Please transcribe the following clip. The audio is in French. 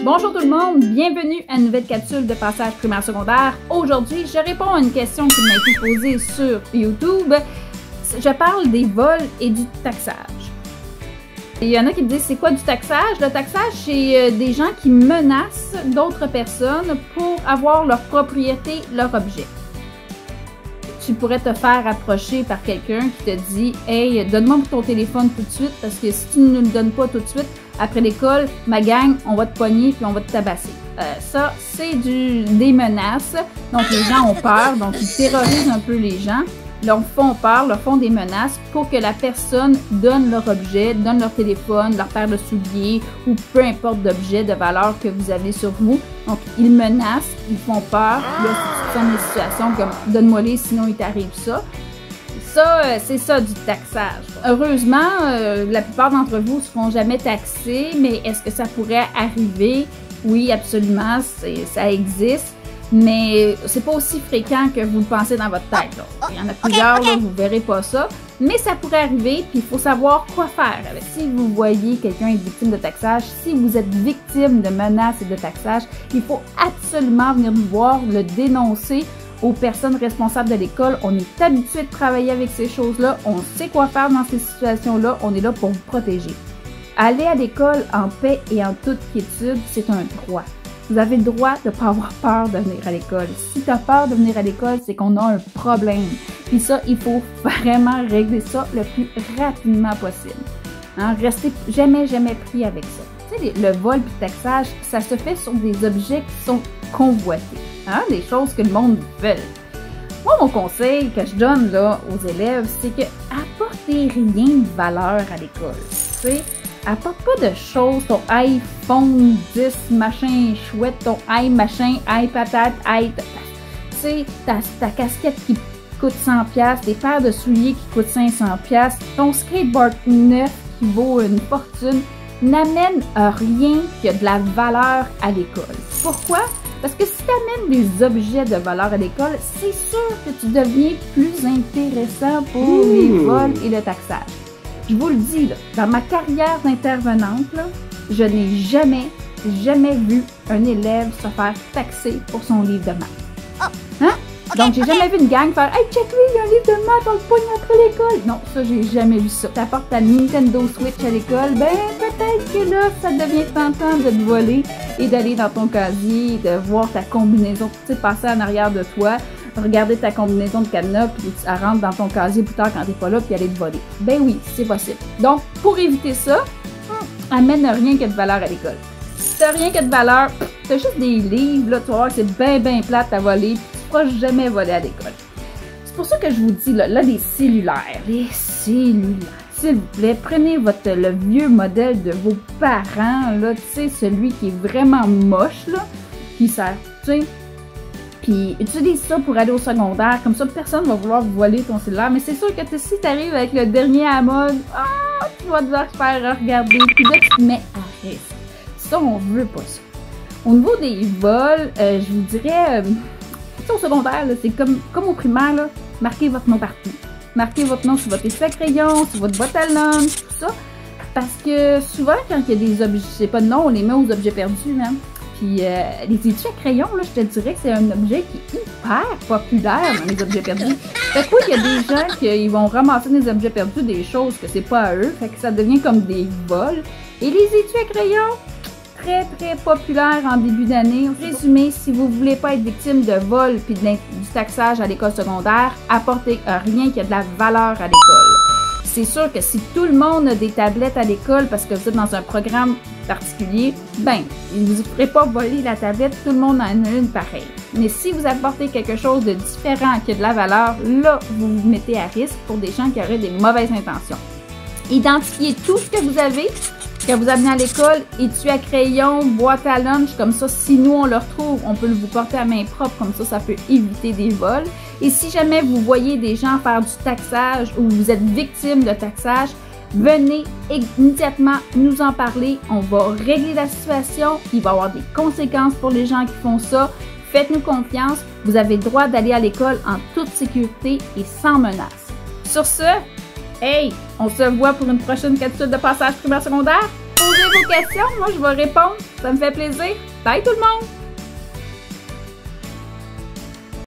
Bonjour tout le monde, bienvenue à une nouvelle capsule de passage primaire-secondaire. Aujourd'hui, je réponds à une question qui m'a été posée sur YouTube. Je parle des vols et du taxage. Il y en a qui me disent c'est quoi du taxage? Le taxage, c'est des gens qui menacent d'autres personnes pour avoir leur propriété, leur objet. Tu pourrais te faire approcher par quelqu'un qui te dit « Hey, donne-moi ton téléphone tout de suite parce que si tu ne le donnes pas tout de suite, après l'école, ma gang, on va te pogner puis on va te tabasser. » Ça, c'est des menaces. Donc, les gens ont peur. Donc, ils terrorisent un peu les gens. Leur font peur, leur font des menaces pour que la personne donne leur objet, donne leur téléphone, leur paire de souliers ou peu importe d'objet de valeur que vous avez sur vous. Donc, ils menacent, ils font peur. Là, si tu te sens dans des situations comme « donne-moi-les, sinon il t'arrive ça ». Ça, c'est ça du taxage. Heureusement, la plupart d'entre vous ne se font jamais taxer, mais est-ce que ça pourrait arriver? Oui, absolument, ça existe. Mais c'est pas aussi fréquent que vous le pensez dans votre tête. Là. Il y en a plusieurs, là, vous verrez pas ça. Mais ça pourrait arriver, puis il faut savoir quoi faire. Si vous voyez quelqu'un être victime de taxage, si vous êtes victime de menaces et de taxage, il faut absolument venir nous voir, le dénoncer aux personnes responsables de l'école. On est habitué de travailler avec ces choses-là. On sait quoi faire dans ces situations-là. On est là pour vous protéger. Aller à l'école en paix et en toute quiétude, c'est un droit. Vous avez le droit de ne pas avoir peur de venir à l'école. Si tu as peur de venir à l'école, c'est qu'on a un problème. Puis ça, il faut vraiment régler ça le plus rapidement possible. Hein? Restez jamais pris avec ça. Tu sais, le vol et le taxage, ça se fait sur des objets qui sont convoités. Hein? Des choses que le monde veut. Moi, mon conseil que je donne là, aux élèves, c'est que apportez rien de valeur à l'école. Tu sais, apporte pas de choses, ton iPhone 10, machin chouette, ton machin, patate, tu sais, ta casquette qui coûte 100$, des paires de souliers qui coûtent 500$, ton skateboard neuf qui vaut une fortune, n'amène rien qui a de la valeur à l'école. Pourquoi? Parce que si tu amènes des objets de valeur à l'école, c'est sûr que tu deviens plus intéressant pour les vols et le taxage. Je vous le dis, là, dans ma carrière d'intervenante, je n'ai jamais vu un élève se faire taxer pour son livre de maths. Hein? Donc, j'ai jamais vu une gang faire « Hey, check lui, il y a un livre de maths, on le pogne après l'école! » Non, ça, j'ai jamais vu ça. Tu apportes ta Nintendo Switch à l'école, ben peut-être que là, ça devient tentant de te voler et d'aller dans ton casier, de voir ta combinaison, tu sais, passer en arrière de toi, regarder ta combinaison de cadenas, puis elle rentre dans ton casier plus tard quand t'es pas là, puis aller te voler. Ben oui, c'est possible. Donc, pour éviter ça, amène rien que de valeur à l'école. Si t'as rien que de valeur, t'as juste des livres, là, tu vas voir que c'est bien plate à voler, puis tu pourras jamais voler à l'école. C'est pour ça que je vous dis, là, les cellulaires, s'il vous plaît, prenez le vieux modèle de vos parents, là, tu sais, celui qui est vraiment moche, là, qui sert, tu sais, puis utilise ça pour aller au secondaire, comme ça personne ne va vouloir voler ton cellulaire, mais c'est sûr que si tu arrives avec le dernier à la mode, tu vas devoir te faire regarder, puis là tu te mets à risque. Ça, on veut pas ça. Au niveau des vols, je vous dirais, au secondaire, c'est comme au primaire, là, marquez votre nom partout. Marquez votre nom sur votre étui à crayon, sur votre boîte à lunch, tout ça, parce que souvent, quand il y a des objets, je sais pas de nom, on les met aux objets perdus, même. Puis les étuis à crayon, là, je te dirais que c'est un objet qui est hyper populaire dans les objets perdus. Fait que oui, il y a des gens qui vont ramasser des objets perdus, des choses que c'est pas à eux, fait que ça devient comme des vols. Et les étuis à crayon, très populaires en début d'année. Résumé, si vous voulez pas être victime de vol puis du taxage à l'école secondaire, apportez rien qui a de la valeur à l'école. C'est sûr que si tout le monde a des tablettes à l'école parce que vous êtes dans un programme particulier, ben, ils ne vous ferez pas voler la tablette, tout le monde en a une pareille. Mais si vous apportez quelque chose de différent qui a de la valeur, là, vous vous mettez à risque pour des gens qui auraient des mauvaises intentions. Identifiez tout ce que vous avez, que vous amenez à l'école, étui à crayon, boîte à lunch, comme ça, si nous on le retrouve, on peut vous porter à main propre, comme ça peut éviter des vols. Et si jamais vous voyez des gens faire du taxage ou vous êtes victime de taxage, venez immédiatement nous en parler. On va régler la situation. Il va y avoir des conséquences pour les gens qui font ça. Faites-nous confiance. Vous avez le droit d'aller à l'école en toute sécurité et sans menace. Sur ce, hey, on se voit pour une prochaine capsule de passage primaire-secondaire. poser vos questions, moi je vais répondre. Ça me fait plaisir. Bye tout le monde!